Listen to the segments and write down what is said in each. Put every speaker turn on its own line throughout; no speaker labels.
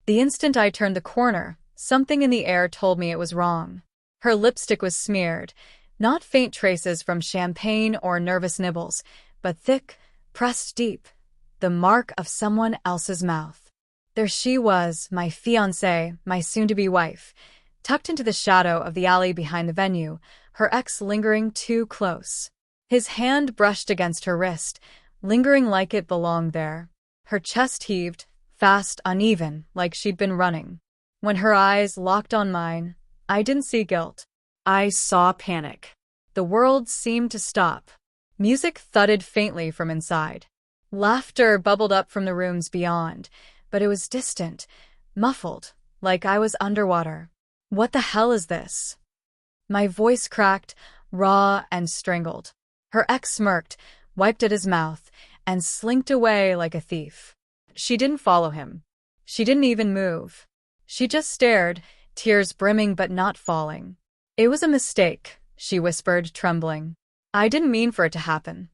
The instant I turned the corner, something in the air told me it was wrong. Her lipstick was smeared, not faint traces from champagne or nervous nibbles, but thick, pressed deep, the mark of someone else's mouth. There she was, my fiancée, my soon-to-be wife, tucked into the shadow of the alley behind the venue, her ex lingering too close. His hand brushed against her wrist, lingering like it belonged there. Her chest heaved, fast, uneven, like she'd been running. When her eyes locked on mine, I didn't see guilt. I saw panic. The world seemed to stop. Music thudded faintly from inside. Laughter bubbled up from the rooms beyond, but it was distant, muffled, like I was underwater. What the hell is this? My voice cracked, raw and strangled. Her ex smirked, wiped at his mouth, and slinked away like a thief. She didn't follow him. She didn't even move. She just stared, tears brimming but not falling. It was a mistake, she whispered, trembling. I didn't mean for it to happen.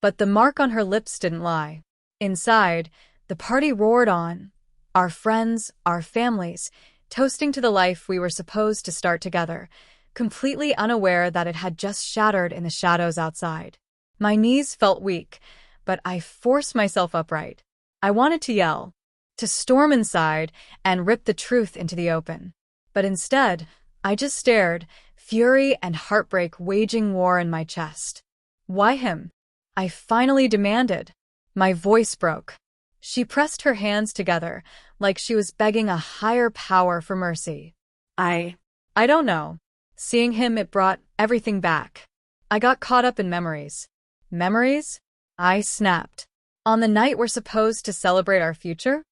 But the mark on her lips didn't lie. Inside, the party roared on. Our friends, our families, toasting to the life we were supposed to start together, completely unaware that it had just shattered in the shadows outside. My knees felt weak, but I forced myself upright. I wanted to yell, to storm inside and rip the truth into the open. But instead, I just stared, fury and heartbreak waging war in my chest. Why him? I finally demanded. My voice broke. She pressed her hands together, like she was begging a higher power for mercy. I don't know. Seeing him, it brought everything back. I got caught up in memories. Memories? I snapped. On the night we're supposed to celebrate our future?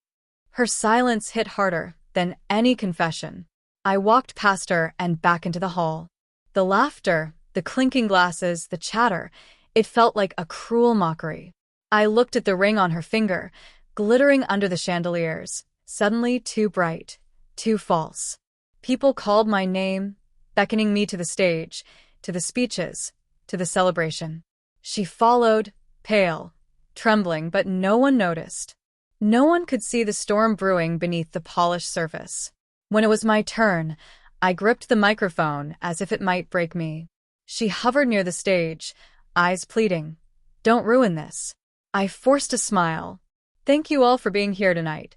Her silence hit harder than any confession. I walked past her and back into the hall. The laughter, the clinking glasses, the chatter, it felt like a cruel mockery. I looked at the ring on her finger, glittering under the chandeliers, suddenly too bright, too false. People called my name, beckoning me to the stage, to the speeches, to the celebration. She followed, pale, trembling, but no one noticed. No one could see the storm brewing beneath the polished surface. When it was my turn, I gripped the microphone as if it might break me. She hovered near the stage, eyes pleading. Don't ruin this. I forced a smile. Thank you all for being here tonight,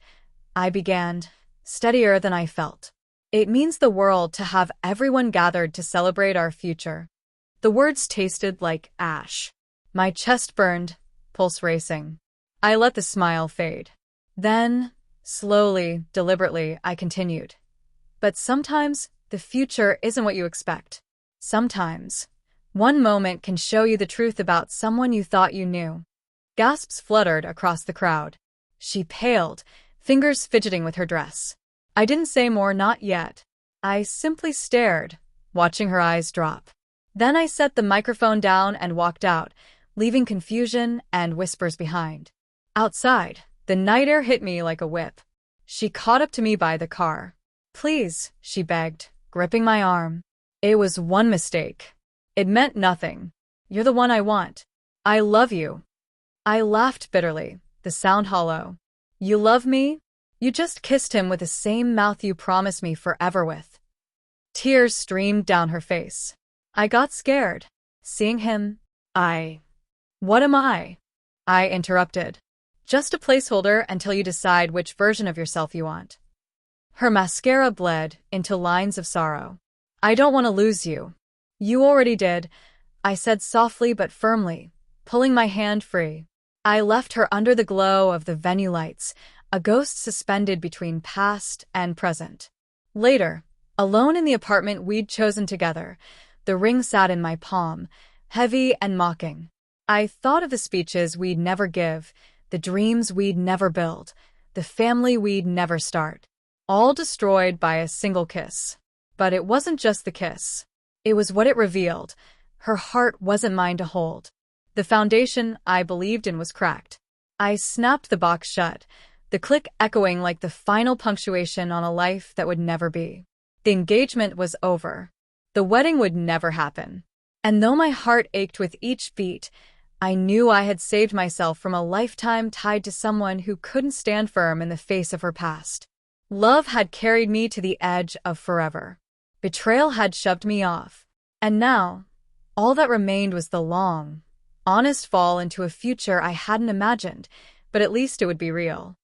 I began, steadier than I felt. It means the world to have everyone gathered to celebrate our future. The words tasted like ash. My chest burned, pulse racing. I let the smile fade. Then, slowly, deliberately, I continued. But sometimes, the future isn't what you expect. Sometimes, one moment can show you the truth about someone you thought you knew. Gasps fluttered across the crowd. She paled, fingers fidgeting with her dress. I didn't say more, not yet. I simply stared, watching her eyes drop. Then I set the microphone down and walked out, leaving confusion and whispers behind. Outside, the night air hit me like a whip. She caught up to me by the car. Please, she begged, gripping my arm. It was one mistake. It meant nothing. You're the one I want. I love you. I laughed bitterly, the sound hollow. You love me? You just kissed him with the same mouth you promised me forever with. Tears streamed down her face. I got scared. Seeing him, What am I? I interrupted. Just a placeholder until you decide which version of yourself you want. Her mascara bled into lines of sorrow. I don't want to lose you. You already did, I said softly but firmly, pulling my hand free. I left her under the glow of the venue lights, a ghost suspended between past and present. Later, alone in the apartment we'd chosen together, the ring sat in my palm, heavy and mocking. I thought of the speeches we'd never give, the dreams we'd never build, the family we'd never start, all destroyed by a single kiss. But it wasn't just the kiss. It was what it revealed. Her heart wasn't mine to hold. The foundation I believed in was cracked. I snapped the box shut, the click echoing like the final punctuation on a life that would never be. The engagement was over. The wedding would never happen. And though my heart ached with each beat, I knew I had saved myself from a lifetime tied to someone who couldn't stand firm in the face of her past. Love had carried me to the edge of forever. Betrayal had shoved me off. And now, all that remained was the long, honest fall into a future I hadn't imagined, but at least it would be real.